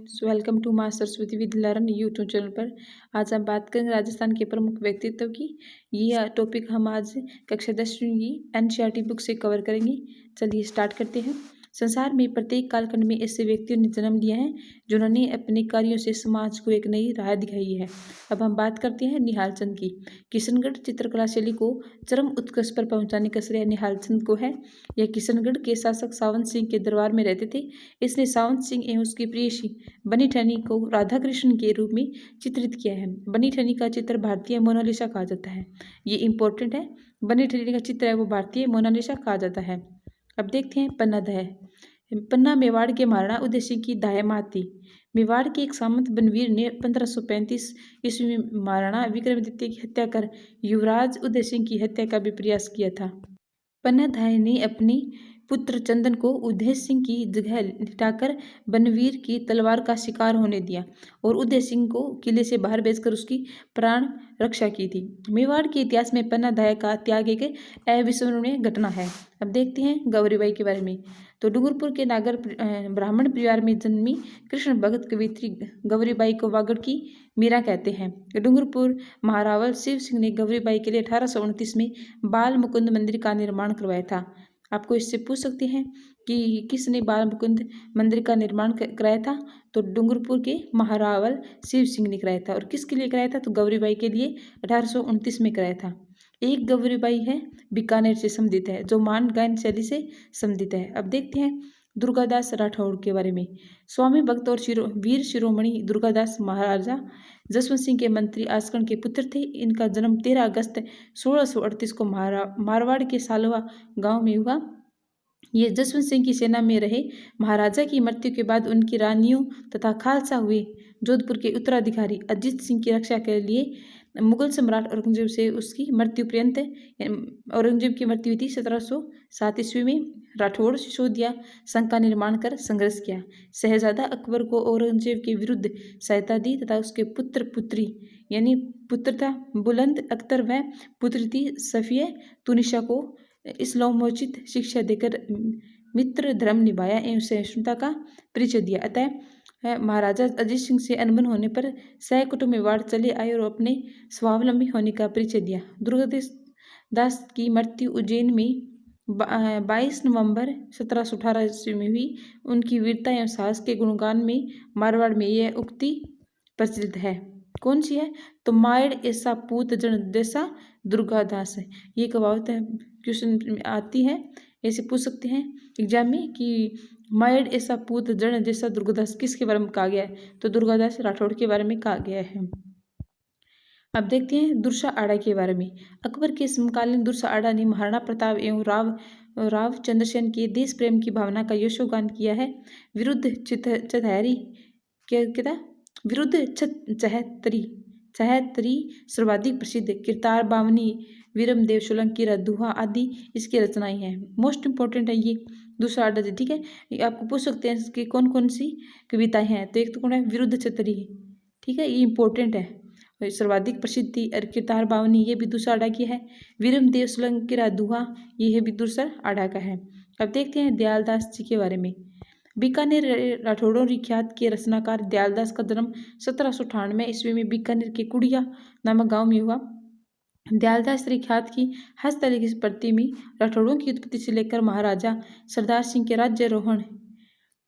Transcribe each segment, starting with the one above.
Friends, welcome to माँ Saraswati Vidya learn YouTube channel पर। आज हम बात करेंगे राजस्थान के प्रमुख व्यक्तित्व की। ये टॉपिक हम आज कक्षा 10वीं की एनसीईआरटी बुक से कवर करेंगे। चलिए स्टार्ट करते हैं। संसार में प्रत्येक कालखंड में ऐसे व्यक्तियों ने जन्म लिया है जिन्होंने अपने कार्यों से समाज को एक नई राह दिखाई है। अब हम बात करते हैं निहाल चंद की। किशनगढ़ चित्रकला शैली को चरम उत्कर्ष पर पहुंचाने का श्रेय निहाल चंद को है। यह किशनगढ़ के शासक सावंत सिंह के दरबार में रहते थे। इसने सावंत सिंह एवं उसकी प्रेयसी बनी ठनी को राधा कृष्ण के रूप में चित्रित किया है। बनी ठनी का चित्र भारतीय मोनालिसा कहा जाता है। ये इंपॉर्टेंट है। बनी ठनी का चित्र है वो भारतीय मोनालिसा कहा जाता है। अब देखते हैं पन्ना दह। पन्ना मेवाड़ के महाराणा उदय सिंह की दायामाँ थी। मेवाड़ के एक सामंत बनवीर ने 1535 ईस्वी में महाराणा विक्रमादित्य की हत्या कर युवराज उदय सिंह की हत्या का भी प्रयास किया था। पन्ना धाय ने अपनी पुत्र चंदन को उदय सिंह की जगह लिटाकर बनवीर की तलवार का शिकार होने दिया और उदय सिंह को किले से बाहर भेजकर उसकी प्राण रक्षा की थी। मेवाड़ के इतिहास में पन्ना धाय का त्याग एक अविस्मरणीय घटना है। अब देखते हैं गौरीबाई के बारे में। तो डूंगरपुर के नागर ब्राह्मण परिवार में जन्मी कृष्ण भगत कवित्री गौरीबाई को वागड़ की मीरा कहते हैं। डूंगरपुर महारावल शिव सिंह ने गौरीबाई के लिए 1829 में बाल मुकुंद मंदिर का निर्माण करवाया था। आपको इससे पूछ सकते हैं कि किसने बाल मुकुंद मंदिर का निर्माण कराया था। तो डूंगरपुर के महारावल शिव सिंह ने कराया था। और किसके लिए कराया था? तो गौरीबाई के लिए 1829 में कराया था। एक गौरीबाई है बीकानेर से संबंधित है जो मान गायन शैली से संबंधित है। अब देखते हैं दुर्गादास राठौड़ के बारे में। स्वामी भक्त और वीर शिरोमणि दुर्गादास महाराजा जसवंत सिंह के मंत्री आसकन के पुत्र थे। इनका जन्म 13 अगस्त 1638 को मारवाड़ के सालवा गांव में हुआ। ये जसवंत सिंह की सेना में रहे। महाराजा की मृत्यु के बाद उनकी रानियों तथा खालसा हुए जोधपुर के उत्तराधिकारी अजीत सिंह की रक्षा के लिए मुगल सम्राट औरंगजेब से उसकी मृत्यु पर्यंत औरंगजेब की मृत्यु थी 1707 ईस्वी में। राठौड़ सिसोदिया संघ का निर्माण कर संघर्ष किया। शहजादा अकबर को औरंगजेब के विरुद्ध सहायता दी तथा उसके पुत्र पुत्री यानी पुत्र था बुलंद अख्तर व पुत्री थी सफिया तुनिशा को इस्लामोचित शिक्षा देकर मित्र धर्म निभाया एवं सहिष्णुता का परिचय दिया। अतः महाराजा अजीत सिंह से अनबन होने पर सहकुटुंब मेवाड़ चले आए और अपने स्वावलंबी होने का परिचय दिया। दुर्गादास की मृत्यु उज्जैन में 22 नवंबर 1718 ईस्वी में हुई। उनकी वीरता एवं साहस के गुणगान में मारवाड़ में यह उक्ति प्रचलित है। कौन सी है? तो मायड़ ऐसा पूत जन जैसा दुर्गादास है। ये कहावत क्वेश्चन आती है, ऐसे पूछ सकते हैं एग्जाम में कि मायड़ ऐसा पूत जन जैसा दुर्गादास किसके बारे में कहा गया है? तो दुर्गादास राठौड़ के बारे में कहा गया है। अब देखते हैं दुर्सा आड़ा के बारे में। अकबर के समकालीन दुर्सा आड़ा ने महाराणा प्रताप एवं राव चंद्रसेन के देश प्रेम की भावना का यशोगान किया है। विरुद्ध चतहरी क्या था? विरुद्ध चहतरी सर्वाधिक प्रसिद्ध किरतार बावनी वीरम देव सोलंकी रदुहा आदि इसकी रचनाएं हैं। मोस्ट इंपॉर्टेंट है ये दूसरा आड़ा। ठीक है, ये आपको पूछ सकते हैं कि कौन कौन सी कविताएं हैं। तो एक तो कौन है? विरुद्ध छतरी। ठीक है, ये इंपॉर्टेंट है। सर्वाधिक प्रसिद्ध थी किरतार बावनी, ये भी दूसरा आड़ा की है। वीरम देव सोलंकी रदुहा ये है भी दूसरा आड़ा का है। अब देखते हैं दयालदास जी के बारे में। बीकानेर राठौड़ों ख्यात के रचनाकार दयालदास का जन्म 1798 ईस्वी में बीकानेर के कुड़िया नामक गांव में हुआ। दयालदास ख्यात की हस्तलिखित इस प्रति में राठौड़ों की उत्पत्ति से लेकर महाराजा सरदार सिंह के राज्यारोहण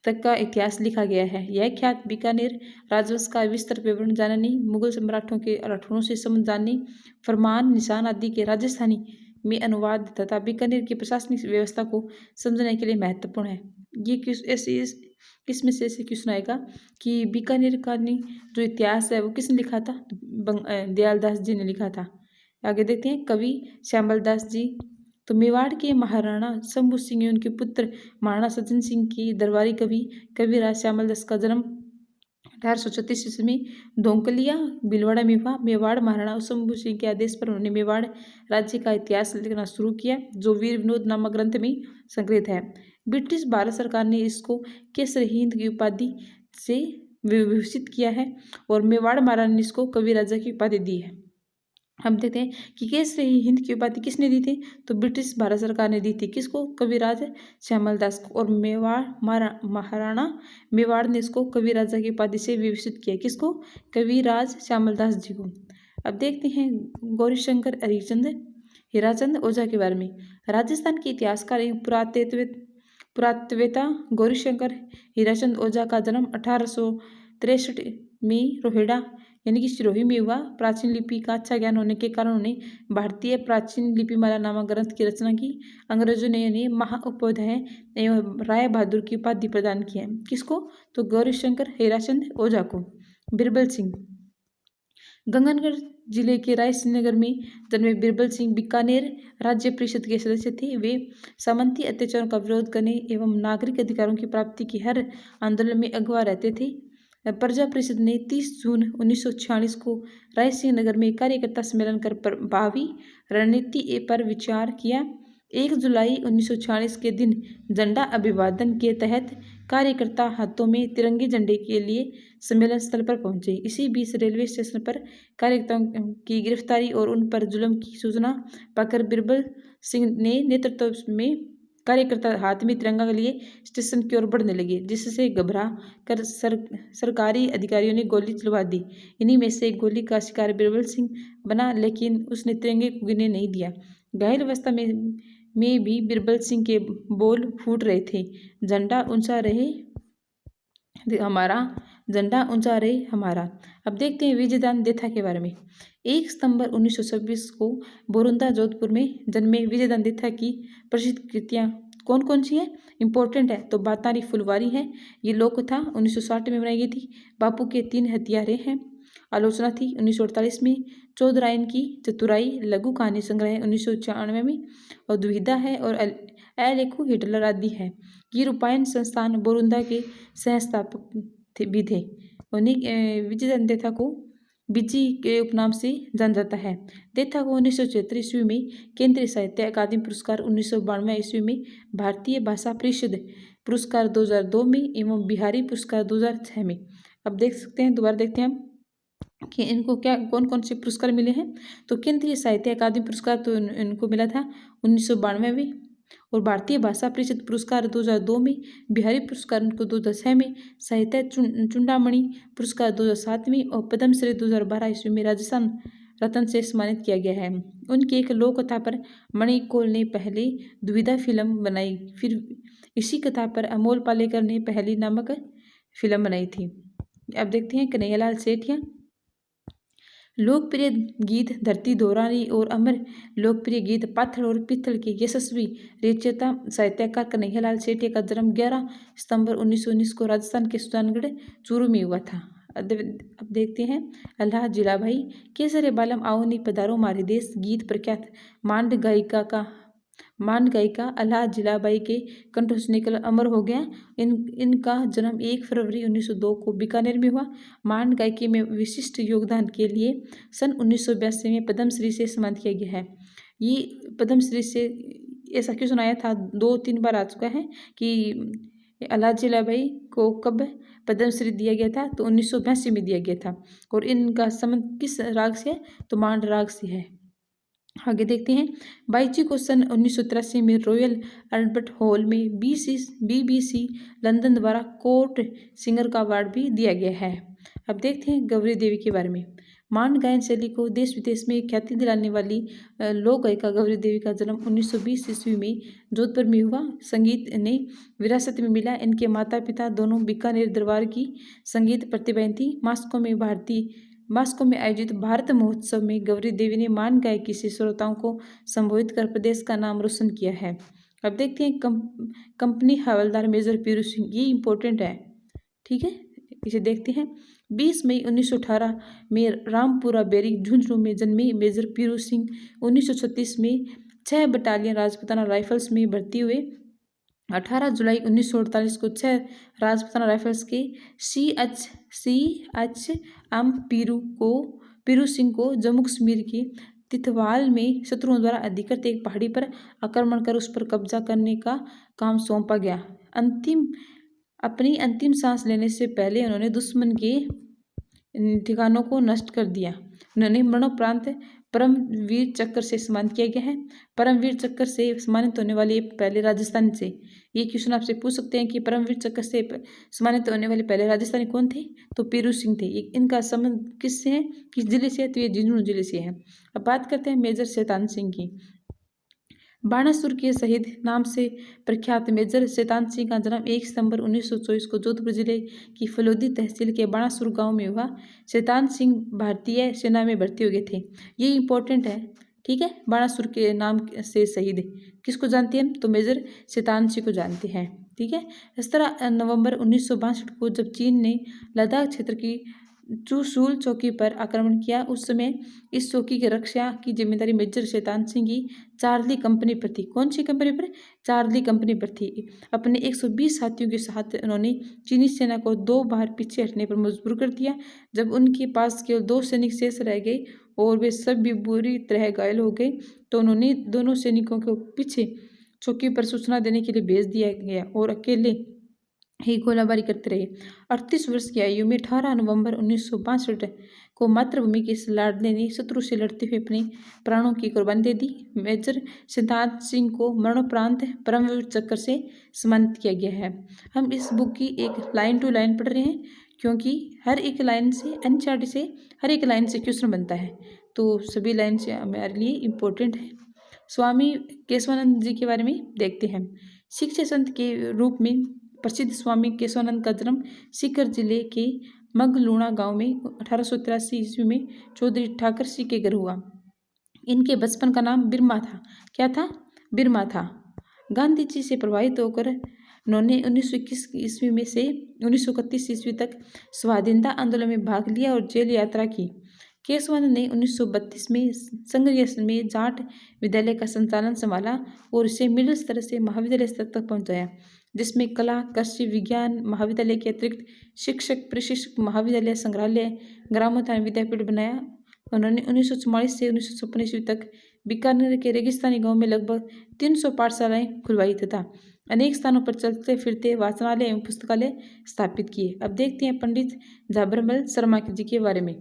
तक का इतिहास लिखा गया है। यह ख्यात बीकानेर राजवंश का विस्तृत विवरण जानने, मुगल सम्राटों के राठौड़ों से संबंध जानने, फरमान निशान आदि के राजस्थानी में अनुवाद तथा बीकानेर की प्रशासनिक व्यवस्था को समझने के लिए महत्वपूर्ण है। ये किसमें से ऐसे क्वेश्चन आएगा कि बीकानेर का जो इतिहास है वो किसने लिखा था? दयालदास जी ने लिखा था। आगे देखते हैं कवि श्यामल दास जी। तो मेवाड़ के महाराणा शंभू सिंह उनके पुत्र महाराणा सज्जन सिंह की दरबारी कविराज श्यामल दास का जन्म 1836 ईस्वी में धोंकलिया भीलवाड़ा में हुआ। मेवाड़ महाराणा शंभू सिंह के आदेश पर उन्होंने मेवाड़ राज्य का इतिहास लिखना शुरू किया जो वीर विनोद नामक ग्रंथ में संकलित है। ब्रिटिश भारत सरकार ने इसको केसर हिंद की उपाधि से विभूषित किया है और मेवाड़ महाराणा ने इसको कवि राजा की उपाधि दी है। हम देखते हैं कि केसरी हिंद की उपाधि किसने दी थी, तो ब्रिटिश भारत सरकार ने दी थी। किसको, कविराज श्यामल दास को। और मेवाड़ महाराणा मेवाड़ ने इसको कवि राजा की उपाधि से विभूषित किया। किसको, कविराज श्यामल दास जी को। अब देखते हैं गौरीशंकर हीराचंद ओझा के बारे में। राजस्थान के इतिहासकार एवं पुरातत्ववेत्ता गौरीशंकर हीराचंद ओझा का जन्म 1863 में रोहिड़ा यानी कि सिरोही में हुआ। प्राचीन लिपि का अच्छा ज्ञान होने के कारण उन्हें भारतीय प्राचीन लिपिमाला नामक ग्रंथ की रचना की। अंग्रेजों ने उन्हें महाउपाध्याय एवं राय बहादुर की उपाधि प्रदान की है। किसको, तो गौरीशंकर हीराचंद ओझा को। बिरबल सिंह गंगानगर जिले के रायसिंहनगर में जन्मे बिरबल सिंह बीकानेर राज्य परिषद के सदस्य थे। वे सामंती अत्याचारों का विरोध करने एवं नागरिक अधिकारों की प्राप्ति की हर आंदोलन में अगवा रहते थे। प्रजा परिषद ने 30 जून 1946 को रायसिंहनगर में कार्यकर्ता सम्मेलन कर भावी रणनीति पर विचार किया। 1 जुलाई 1946 के दिन झंडा अभिवादन के तहत कार्यकर्ता हाथों में तिरंगे झंडे के लिए सम्मेलन स्थल पर पहुंचे। इसी बीच रेलवे स्टेशन पर कार्यकर्ताओं की गिरफ्तारी और उन पर जुल्म की सूचना पाकर बिरबल सिंह ने नेतृत्व में कार्यकर्ता हाथ में तिरंगा लिए स्टेशन की ओर बढ़ने लगे, जिससे घबरा कर सरकारी अधिकारियों ने गोली चलवा दी। इन्हीं में से एक गोली का शिकार बिरबल सिंह बना, लेकिन उसने तिरंगे को गिरने नहीं दिया। घायल अवस्था में भी बिरबल सिंह के बोल फूट रहे थे। झंडा ऊंचा रहे हमारा, झंडा ऊंचा रहे हमारा। अब देखते हैं विजयदान देथा के बारे में। 1 सितंबर 1926 को बोरुंदा जोधपुर में जन्मे विजयदान देथा की प्रसिद्ध कृतियाँ कौन कौन सी है, इंपॉर्टेंट है, तो बातारी फुलवारी है। ये लोक कथा 1960 में बनाई गई थी। बापू के 3 हथियारे हैं, आलोचना थी 1948 में। चौधरायन की चतुराई लघु कहानी संग्रह 1994 में। और दुविधा है और अलेखु हिटलर आदि है। ये रूपायन संस्थान बोरुंदा के सहस्थापक भी थे। उन्हीं विजयदान देथा को बिजी के उपनाम से जाना जाता है। देथा को 1976 ईस्वी में केंद्रीय साहित्य अकादमी पुरस्कार, 1992 ईस्वी में भारतीय भाषा परिषद पुरस्कार 2002 में एवं बिहारी पुरस्कार 2006 में। अब देख सकते हैं, दोबारा देखते हैं हम कि इनको क्या कौन कौन से पुरस्कार मिले हैं। तो केंद्रीय साहित्य अकादमी पुरस्कार तो इनको मिला था 1992 में, और भारतीय भाषा परिषद पुरस्कार 2002 में, बिहारी पुरस्कार उनको 2006 में, साहित्य चूड़ामणि पुरस्कार 2007 में और पद्मश्री 2012 ईस्वी में राजस्थान रत्न से सम्मानित किया गया है। उनकी एक लोक कथा पर मणि कौल ने पहले दुविधा फिल्म बनाई, फिर इसी कथा पर अमोल पालेकर ने पहली नामक फिल्म बनाई थी। अब देखते हैं कन्हैयालाल सेठिया। लोकप्रिय गीत धरती दोहरानी और अमर लोकप्रिय गीत पाथर और पित्तल के यशस्वी रचयिता साहित्यकार कन्हैयालाल सेठिया का जन्म 11 सितंबर 1919 को राजस्थान के सुजानगढ़ चूरू में हुआ था। अब देखते हैं अल्लाह जिलाभाई। केसरे बालम आओ नी पधारो मारे देश गीत प्रख्यात मांड गायिका अल्लाह जिलाबाई के कंठ से निकल अमर हो गया। इनका जन्म 1 फरवरी 1902 को बीकानेर में हुआ। मांड गायकी में विशिष्ट योगदान के लिए सन 1982 में पद्मश्री से सम्मानित किया गया है। ये पद्मश्री से ऐसा क्यों सुनाया था, 2-3 बार आ चुका है कि अल्लाह जिलाबाई को कब पद्मश्री दिया गया था, तो 1982 में दिया गया था। और इनका संबंध किस राग से है, तो मांड राग से है। आगे देखते हैं बाईजी को सन 1983 में रॉयल अल्बर्ट हॉल में BBC लंदन द्वारा कोर्ट सिंगर का अवार्ड भी दिया गया है। अब देखते हैं गौरी देवी के बारे में। मांड गायन शैली को देश विदेश में ख्याति दिलाने वाली लोक गायिका गौरी देवी का जन्म 1920 ईस्वी में जोधपुर में हुआ। संगीत ने विरासत में मिला। इनके माता पिता दोनों बीकानेर दरबार की संगीत प्रतिभाएं थी। मास्को में आयोजित भारत महोत्सव में गौरी देवी ने मांड गायकी से श्रोताओं को संबोधित कर प्रदेश का नाम रोशन किया है। अब देखते हैं कंपनी हवलदार मेजर पीरू सिंह, ये इंपॉर्टेंट है, ठीक है, इसे देखते हैं। 20 मई 1918 में रामपुरा बैरिक झुंझुनू में जन्मे मेजर पीरू सिंह 1936 में 6 बटालियन राजपूताना राइफल्स में भर्ती हुए। 18 जुलाई 1948 को 6 राजपूताना राइफल्स के CH एम पीरू सिंह को जम्मू कश्मीर के तिथवाल में शत्रुओं द्वारा अधिकृत एक पहाड़ी पर आक्रमण कर उस पर कब्जा करने का काम सौंपा गया। अपनी अंतिम सांस लेने से पहले उन्होंने दुश्मन के ठिकानों को नष्ट कर दिया। उन्होंने मरणोपरांत परमवीर चक्र से सम्मानित किया गया है। परमवीर चक्र से सम्मानित होने वाले पहले राजस्थानी से, ये क्वेश्चन आपसे पूछ सकते हैं कि परमवीर चक्र से सम्मानित होने वाले पहले राजस्थानी कौन थे, तो पीरू सिंह थे। इनका संबंध किससे है, किस जिले से है, तो ये झुंझुनू जिले से है। अब बात करते हैं मेजर शैतान सिंह की। बाणासुर के शहीद नाम से प्रख्यात मेजर शैतान सिंह का जन्म 1 सितंबर 1924 को जोधपुर जिले की फलोदी तहसील के बाणासुर गांव में हुआ। शैतान सिंह भारतीय सेना में भर्ती हो गए थे। ये इंपॉर्टेंट है, ठीक है। बाणासुर के नाम से शहीद किसको जानते हैं हम, तो मेजर शैतान सिंह को जानते हैं, ठीक है। 17 नवंबर 1962 को जब चीन ने लद्दाख क्षेत्र की चुशूल चौकी पर आक्रमण किया, उस समय इस चौकी की रक्षा की जिम्मेदारी मेजर शैतान सिंह की चार्ली कंपनी पर थी। कौन सी कंपनी पर, चार्ली कंपनी पर थी। अपने 120 साथियों के साथ उन्होंने चीनी सेना को 2 बार पीछे हटने पर मजबूर कर दिया। जब उनके पास केवल 2 सैनिक शेष रह गए और वे सब भी बुरी तरह घायल हो गए, तो उन्होंने दोनों सैनिकों को पीछे चौकी पर सूचना देने के लिए भेज दिया गया और अकेले ही गोलाबारी करते रहे। 38 वर्ष की आयु में 18 नवंबर 1962 को मातृभूमि के इस लाडले ने शत्रु से लड़ते हुए अपने प्राणों की कुर्बानी दे दी। मेजर शैतान सिंह को मरणोपरांत परमवीर चक्र से सम्मानित किया गया है। हम इस बुक की एक लाइन टू लाइन पढ़ रहे हैं, क्योंकि हर एक लाइन से एनसीईआरटी से हर एक लाइन से क्वेश्चन बनता है, तो सभी लाइन से हमारे लिए इम्पोर्टेंट है। स्वामी केशवानंद जी के बारे में देखते हैं। शिक्षा संत के रूप में प्रसिद्ध स्वामी केशवानंद का जन्म सीकर जिले के मगलूणा गांव में 1883 ईस्वी में चौधरी ठाकर सिंह के घर हुआ। इनके बचपन का नाम बिरमा था। क्या था, बिरमा था। गांधी जी से प्रभावित होकर उन्होंने 1921 ईस्वी में से 1931 ईस्वी तक स्वाधीनता आंदोलन में भाग लिया और जेल यात्रा की। केशवानंद ने 1932 में संघर्ष में जाट विद्यालय का संचालन संभाला और इसे मिडिल स्तर से महाविद्यालय स्तर तक पहुंचाया, जिसमें कला, कृषि विज्ञान महाविद्यालय के अतिरिक्त शिक्षक प्रशिक्षक महाविद्यालय, संग्रहालय, ग्रामोद्यान विद्यापीठ बनाया। उन्होंने 1944 से 1956 ईस्वी तक बीकानेर के रेगिस्तानी गांव में लगभग 300 पाठशालाएं खुलवाई तथा अनेक स्थानों पर चलते फिरते वाचनालय एवं पुस्तकालय स्थापित किए। अब देखते हैं पंडित झाबरमल शर्मा जी के बारे में।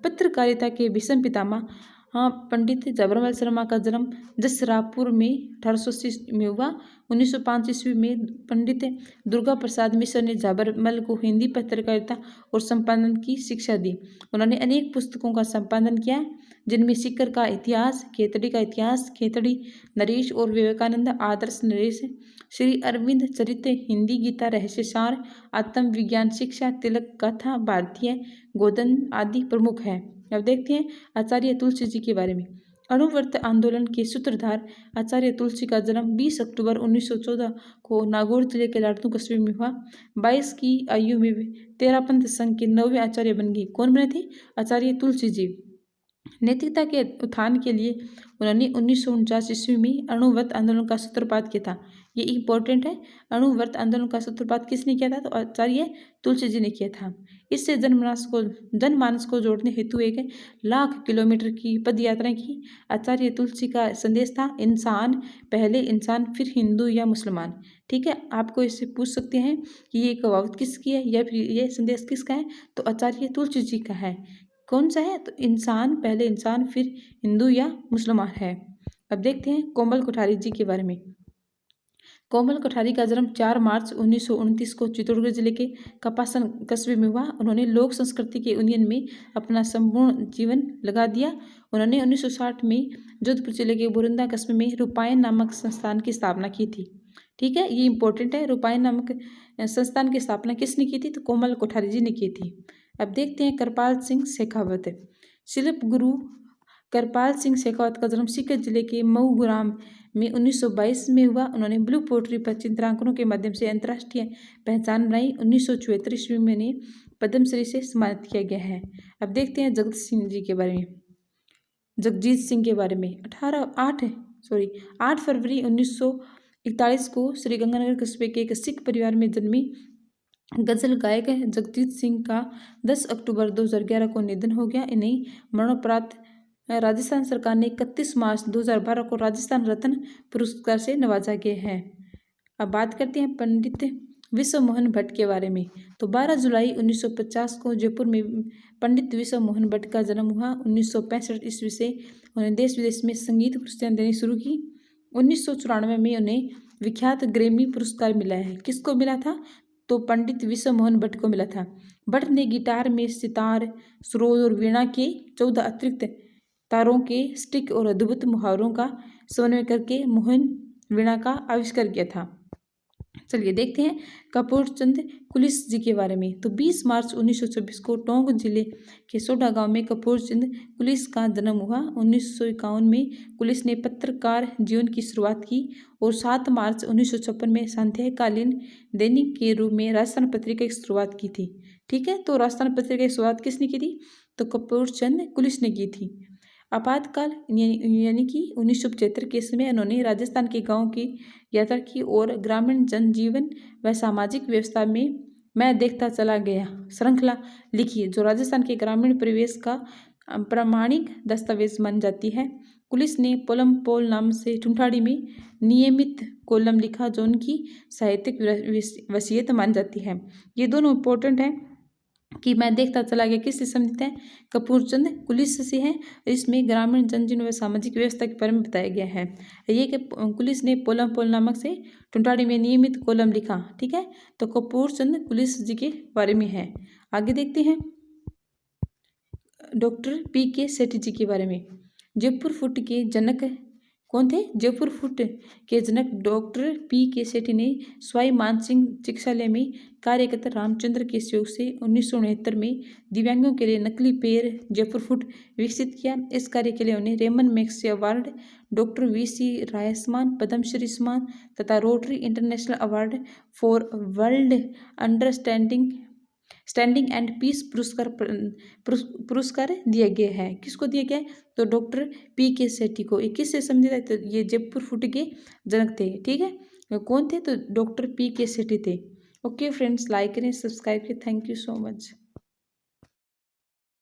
पत्रकारिता के भीषण पितामह पंडित झाबरमल शर्मा का जन्म जसरापुर में 1880 में हुआ। 1905 ईस्वी में पंडित दुर्गा प्रसाद मिश्र ने झाबरमल को हिंदी पत्रकारिता और संपादन की शिक्षा दी। उन्होंने अनेक पुस्तकों का संपादन किया, जिनमें सीकर का इतिहास, खेतड़ी का इतिहास, खेतड़ी नरेश और विवेकानंद आदर्श नरेश, श्री अरविंद चरित्र, हिंदी गीता, रहस्यसार, आत्म विज्ञान शिक्षा, तिलक कथा, भारतीय गोदन आदि प्रमुख है। अब देखते हैं आचार्य तुलसी जी के बारे में। अणुव्रत आंदोलन के सूत्रधार आचार्य तुलसी का जन्म 20 अक्टूबर 1914 को नागौर जिले के लाड़तू कस्बे में हुआ। 22 की आयु में तेरापंथ संघ के 9वें आचार्य बन गए। कौन बने थे, आचार्य तुलसी जी। नैतिकता के उत्थान के लिए उन्होंने 1949 ईस्वी में अणुव्रत आंदोलन का सूत्रपात किया था। ये इंपॉर्टेंट है। अणुव्रत आंदोलन का सूत्रपात किसने किया था, तो आचार्य तुलसी जी ने किया था। इससे जनमानस को जोड़ने हेतु 1 लाख किलोमीटर की पद यात्रा की। आचार्य तुलसी का संदेश था, इंसान पहले इंसान फिर हिंदू या मुसलमान। ठीक है, आपको इससे पूछ सकते हैं कि ये कहावत किसकी है या फिर ये संदेश किसका है, तो आचार्य तुलसी जी का है। कौन सा है, तो इंसान पहले इंसान फिर हिंदू या मुसलमान है। अब देखते हैं कोमल कोठारी जी के बारे में। कोमल कोठारी का जन्म 4 मार्च 1929 को चित्तौड़गढ़ जिले के कपासन कस्बे में हुआ। उन्होंने लोक संस्कृति के उन्नयन में अपना संपूर्ण जीवन लगा दिया। उन्होंने 1960 में जोधपुर जिले के बोरंदा कस्बे में रूपायन नामक संस्थान की स्थापना की थी। ठीक है, ये इंपॉर्टेंट है। रूपायन नामक संस्थान की स्थापना किसने की थी, तो कोमल कोठारी जी ने की थी। अब देखते हैं करपाल सिंह शेखावत। शिल्प गुरु करपाल सिंह शेखावत का जन्म सीकर जिले के मऊ ग्राम में 1922 में हुआ। उन्होंने ब्लू पोट्री पर चित्रांकनों के माध्यम से अंतर्राष्ट्रीय पहचान बनाई। 1974 ईस्वी में उन्हें पद्मश्री से सम्मानित किया गया है। अब देखते हैं जगजीत सिंह के बारे में। 8 फरवरी 1941 को श्रीगंगानगर कस्बे के एक सिख परिवार में जन्मी गजल गायक जगजीत सिंह का 10 अक्टूबर 2011 को निधन हो गया। इन्हें मरणोपरांत राजस्थान सरकार ने 31 मार्च 2012 को राजस्थान रत्न पुरस्कार से नवाजा गया है। अब बात करते हैं पंडित विश्व मोहन भट्ट के बारे में। तो 12 जुलाई 1950 को जयपुर में पंडित विश्व मोहन भट्ट का जन्म हुआ। 1965 ईस्वी से उन्होंने देश विदेश में संगीत पुरस्कार देनी शुरू की। 1994 में उन्हें विख्यात ग्रैमी पुरस्कार मिला है। किसको मिला था? तो पंडित विश्व मोहन भट्ट को मिला था। भट्ट ने गिटार में सितार, सरोद और वीणा के 14 अतिरिक्त तारों के स्टिक और अद्भुत मुहावरों का समन्वय करके मोहन वीणा का आविष्कार किया था। चलिए देखते हैं कपूर चंद कुलिस जी के बारे में। तो 20 मार्च 1926 को टोंक जिले के सोडा गांव में कपूर चंद कुलिस का जन्म हुआ। 1951 में कुलिस ने पत्रकार जीवन की शुरुआत की और 7 मार्च 1956 में सांध्याकालीन दैनिक के रूप में राजस्थान पत्रिका की शुरुआत की थी। ठीक है, तो राजस्थान पत्रिका की शुरुआत किसने की थी? तो कपूर चंद कुलिस ने की थी। आपातकाल यानी कि 1975 के समय उन्होंने राजस्थान के गांव की यात्रा की और ग्रामीण जनजीवन व सामाजिक व्यवस्था में मैं देखता चला गया श्रृंखला लिखी, जो राजस्थान के ग्रामीण परिवेश का प्रामाणिक दस्तावेज मान जाती है। कुलिस ने पोलम पोल नाम से ठुंठाड़ी में नियमित कॉलम लिखा, जो उनकी साहित्यिक वसीयत मान जाती है। ये दोनों इम्पोर्टेंट है कि मैं देखता चला गया किससे संबंधित है? कपूर चंद कुलिस से है। इसमें ग्रामीण जनजीवन व सामाजिक व्यवस्था के बारे में बताया गया है। ये कि कुलिस ने पोलम पोल नामक से ठुंठाड़ी में नियमित कॉलम लिखा। ठीक है, तो कपूर चंद कुलिस जी के बारे में है। आगे देखते हैं डॉक्टर पी.के. सेठी जी के बारे में। जयपुर फुट के जनक कौन थे? जयपुर फुट के जनक डॉक्टर पी.के. सेठी ने स्वाई मानसिंह चिकित्सालय में कार्यरत रामचंद्र के सहयोग से 1969 में दिव्यांगों के लिए नकली पैर जयपुर फुट विकसित किया। इस कार्य के लिए उन्हें Ramon Magsaysay award, doctor V C. Roy सम्मान, पद्मश्री सम्मान तथा Rotary International award for world understanding and peace पुरस्कार दिया गया है। किसको दिया गया है? तो डॉक्टर पी.के. सेठी को। ये किससे संबंधित है? तो ये जयपुर फुट के जनक थे। ठीक है, कौन थे? तो डॉक्टर पी.के. सेठी थे। ओके फ्रेंड्स, लाइक करें, सब्सक्राइब करें। Thank you so much.